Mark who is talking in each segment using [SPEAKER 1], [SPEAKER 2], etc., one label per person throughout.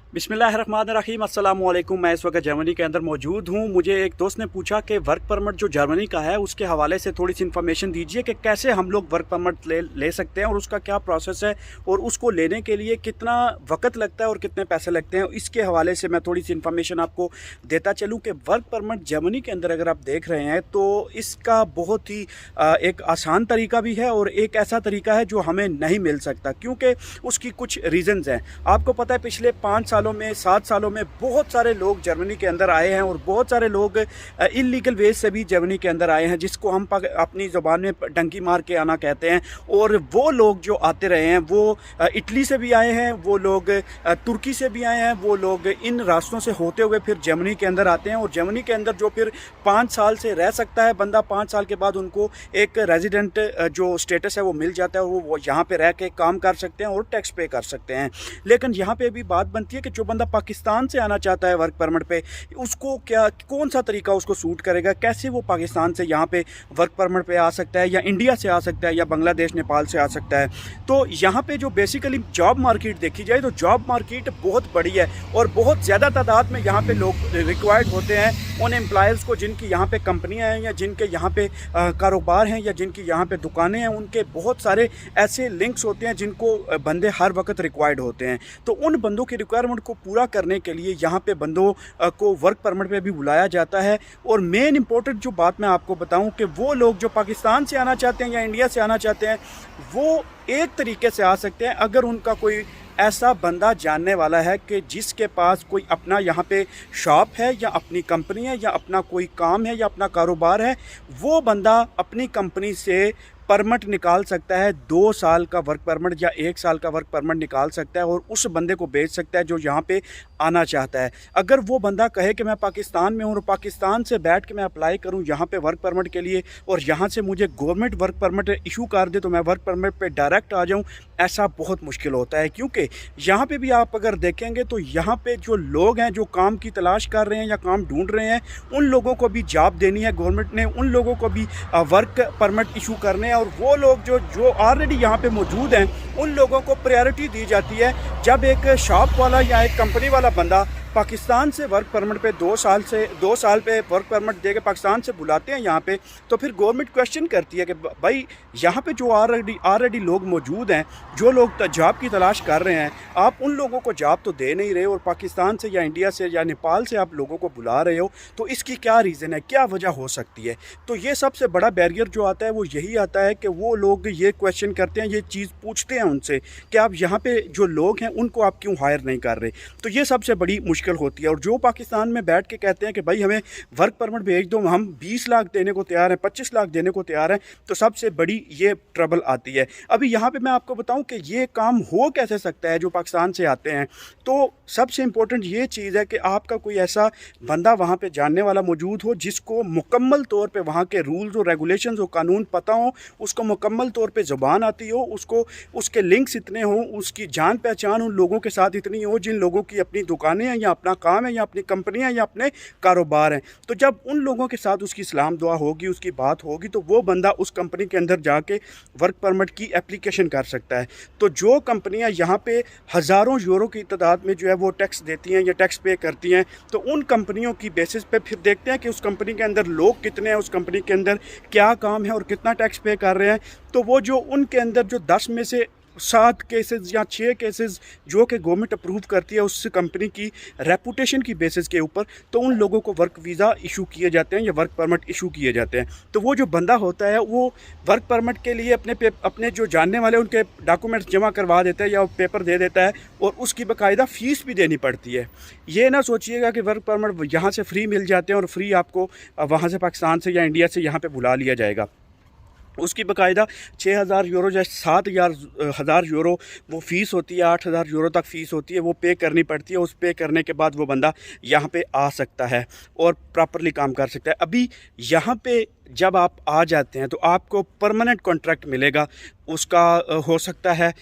[SPEAKER 1] बिस्मिल्लाहिर्रहमानिर्रहीम अस्सलाम वालेकुम। मैं इस वक्त जर्मनी के अंदर मौजूद हूँ। मुझे एक दोस्त ने पूछा कि वर्क परमिट जो जर्मनी का है उसके हवाले से थोड़ी सी इन्फॉर्मेशन दीजिए कि कैसे हम लोग वर्क परमिट ले सकते हैं और उसका क्या प्रोसेस है और उसको लेने के लिए कितना वक्त लगता है और कितने पैसे लगते हैं। इसके हवाले से मैं थोड़ी सी इन्फॉर्मेशन आपको देता चलूँ कि वर्क परमिट जर्मनी के अंदर अगर आप देख रहे हैं तो इसका बहुत ही एक आसान तरीका भी है और एक ऐसा तरीका है जो हमें नहीं मिल सकता, क्योंकि उसकी कुछ रीज़न्स हैं। आपको पता है पिछले 5 सालों में 7 सालों में बहुत सारे लोग जर्मनी के अंदर आए हैं और बहुत सारे लोग इलीगल वेज से भी जर्मनी के अंदर आए हैं, जिसको हम अपनी ज़ुबान में डंकी मार के आना कहते हैं। और वो लोग जो आते रहे हैं वो इटली से भी आए हैं, वो लोग तुर्की से भी आए हैं, वो लोग इन रास्तों से होते हुए फिर जर्मनी के अंदर आते हैं। और जर्मनी के अंदर जो फिर 5 साल से रह सकता है बंदा, 5 साल के बाद उनको एक रेजिडेंट जो स्टेटस है वो मिल जाता है और वो यहाँ पे रह के काम कर सकते हैं और टैक्स पे कर सकते हैं। लेकिन यहाँ पे भी बात बनती है कि जो बंदा पाकिस्तान से आना चाहता है वर्क परमिट पे, उसको क्या कौन सा तरीका उसको सूट करेगा, कैसे वो पाकिस्तान से यहाँ पे वर्क परमिट पे आ सकता है, या इंडिया से आ सकता है, या बांग्लादेश नेपाल से आ सकता है। तो यहाँ पे जो बेसिकली जॉब मार्केट देखी जाए तो जॉब मार्केट बहुत बड़ी है और बहुत ज़्यादा तादाद में यहाँ पे लोग रिक्वायर्ड होते हैं उन एम्प्लॉयज़ को जिनकी यहाँ पे कंपनियाँ हैं या जिनके यहाँ पे कारोबार हैं या जिनकी यहाँ पे दुकानें हैं। उनके बहुत सारे ऐसे लिंक्स होते हैं जिनको बंदे हर वक्त रिक्वायर्ड होते हैं। तो उन बंदों की रिक्वायरमेंट को पूरा करने के लिए यहाँ पे बंदों को वर्क परमिट पे भी बुलाया जाता है। और मेन इंपॉर्टेंट जो बात मैं आपको बताऊं कि वो लोग जो पाकिस्तान से आना चाहते हैं या इंडिया से आना चाहते हैं वो एक तरीके से आ सकते हैं अगर उनका कोई ऐसा बंदा जानने वाला है कि जिसके पास कोई अपना यहाँ पे शॉप है या अपनी कंपनी है या अपना कोई काम है या अपना कारोबार है। वो बंदा अपनी कंपनी से परमिट निकाल सकता है, 2 साल का वर्क परमिट या 1 साल का वर्क परमिट निकाल सकता है और उस बंदे को भेज सकता है जो यहाँ पे आना चाहता है। अगर वो बंदा कहे कि मैं पाकिस्तान में हूँ और पाकिस्तान से बैठ के मैं अप्लाई करूँ यहाँ पे वर्क परमिट के लिए और यहाँ से मुझे गवर्नमेंट वर्क परमिट इशू कर दे तो मैं वर्क परमिट पे डायरेक्ट आ जाऊँ, ऐसा बहुत मुश्किल होता है। क्योंकि यहाँ पे भी आप अगर देखेंगे तो यहाँ पे जो लोग हैं जो काम की तलाश कर रहे हैं या काम ढूंढ रहे हैं, उन लोगों को भी जॉब देनी है गवर्नमेंट ने, उन लोगों को भी वर्क परमिट इशू करने हैं। और वो लोग जो ऑलरेडी यहाँ पे मौजूद हैं उन लोगों को प्रायोरिटी दी जाती है। जब एक शॉप वाला या एक कंपनी वाला बंदा पाकिस्तान से वर्क परमिट पे 2 साल पे वर्क परमिट दे के पाकिस्तान से बुलाते हैं यहाँ पे, तो फिर गवर्नमेंट क्वेश्चन करती है कि भाई यहाँ पे जो ऑलरेडी लोग मौजूद हैं, जो लोग जॉब की तलाश कर रहे हैं, आप उन लोगों को जॉब तो दे नहीं रहे और पाकिस्तान से या इंडिया से या नेपाल से आप लोगों को बुला रहे हो, तो इसकी क्या रीज़न है, क्या वजह हो सकती है। तो ये सबसे बड़ा बैरियर जो आता है वो यही आता है कि वो लोग ये क्वेश्चन करते हैं, ये चीज़ पूछते हैं उनसे कि आप यहाँ पे जो लोग हैं उनको आप क्यों हायर नहीं कर रहे। तो ये सबसे बड़ी मुश्किल होती है। और जो पाकिस्तान में बैठ के कहते हैं कि भाई हमें वर्क परमिट भेज दो, हम 20 लाख देने को तैयार हैं, 25 लाख देने को तैयार हैं, तो सबसे बड़ी ये ट्रबल आती है। अभी यहाँ पे मैं आपको बताऊं कि ये काम हो कैसे सकता है जो पाकिस्तान से आते हैं। तो सबसे इम्पोर्टेंट ये चीज़ है कि आपका कोई ऐसा बंदा वहाँ पे जानने वाला मौजूद हो जिसको मुकम्मल तौर पे वहाँ के रूल्स और रेगुलेशंस और कानून पता हो, उसको मुकम्मल तौर पे ज़ुबान आती हो, उसको उसके लिंक्स इतने हों, उसकी जान पहचान उन लोगों के साथ इतनी हो जिन लोगों की अपनी दुकानें हैं या अपना काम है या अपनी कंपनियां या अपने कारोबार हैं। तो जब उन लोगों के साथ उसकी सलाम दुआ होगी, उसकी बात होगी, तो वो बंदा उस कंपनी के अंदर जाके वर्क परमिट की एप्लीकेशन कर सकता है। तो जो कंपनियां यहाँ पे हज़ारों यूरो की तादाद में जो है वो टैक्स देती हैं या टैक्स पे करती हैं, तो उन कंपनियों की बेसिस पे फिर देखते हैं कि उस कंपनी के अंदर लोग कितने हैं, उस कंपनी के अंदर क्या काम है और कितना टैक्स पे कर रहे हैं। तो वो जो उनके अंदर जो 10 में से 7 केसेस या 6 केसेस जो कि गवर्नमेंट अप्रूव करती है उस कंपनी की रेपुटेशन की बेसिस के ऊपर, तो उन लोगों को वर्क वीज़ा इशू किए जाते हैं या वर्क परमिट इशू किए जाते हैं। तो वो जो बंदा होता है वो वर्क परमिट के लिए अपने जो जानने वाले उनके डॉक्यूमेंट्स जमा करवा देता है या पेपर दे देता है और उसकी बाकायदा फ़ीस भी देनी पड़ती है। ये ना सोचिएगा कि वर्क परमिट यहाँ से फ्री मिल जाते हैं और फ्री आपको वहाँ से पाकिस्तान से या इंडिया से यहाँ पर बुला लिया जाएगा। उसकी बाकायदा 6,000 यूरो या 7,000 यूरो वो फ़ीस होती है, 8,000 यूरो तक फ़ीस होती है, वो पे करनी पड़ती है। उस पे करने के बाद वो बंदा यहाँ पे आ सकता है और प्रॉपरली काम कर सकता है। अभी यहाँ पे जब आप आ जाते हैं तो आपको परमानेंट कॉन्ट्रैक्ट मिलेगा। उसका हो सकता है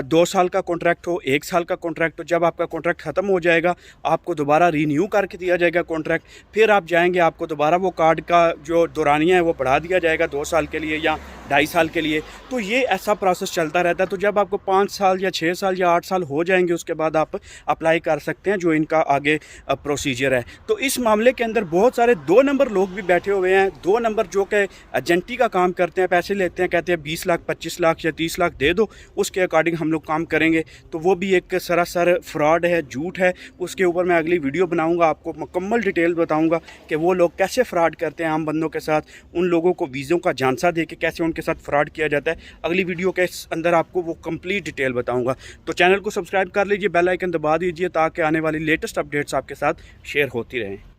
[SPEAKER 1] 2 साल का कॉन्ट्रैक्ट हो, 1 साल का कॉन्ट्रैक्ट हो। जब आपका कॉन्ट्रैक्ट ख़त्म हो जाएगा आपको दोबारा रीन्यू करके दिया जाएगा कॉन्ट्रैक्ट। फिर आप जाएंगे, आपको दोबारा वो कार्ड का जो दौरानिया है वो बढ़ा दिया जाएगा 2 साल के लिए या 2.5 साल के लिए। तो ये ऐसा प्रोसेस चलता रहता है। तो जब आपको 5 साल या 6 साल या 8 साल हो जाएंगे उसके बाद आप अप्लाई कर सकते हैं जो इनका आगे प्रोसीजर है। तो इस मामले के अंदर बहुत सारे 2 नंबर लोग भी बैठे हुए हैं। 2 नंबर जो कि एजेंटी का काम करते हैं, पैसे लेते हैं, कहते हैं 20 लाख 25 लाख या 30 लाख दे दो, उसके अकॉर्डिंग हम लोग काम करेंगे। तो वो भी एक सरासर फ्रॉड है, झूठ है। उसके ऊपर मैं अगली वीडियो बनाऊंगा, आपको मुकम्मल डिटेल बताऊंगा कि वो लोग कैसे फ्रॉड करते हैं आम बंदों के साथ, उन लोगों को वीज़ों का झांसा दे के कैसे उनके साथ फ्रॉड किया जाता है। अगली वीडियो के अंदर आपको वो कंप्लीट डिटेल बताऊंगा। तो चैनल को सब्सक्राइब कर लीजिए, बेल आइकन दबा दीजिए ताकि आने वाली लेटेस्ट अपडेट्स आपके साथ शेयर होती रहें।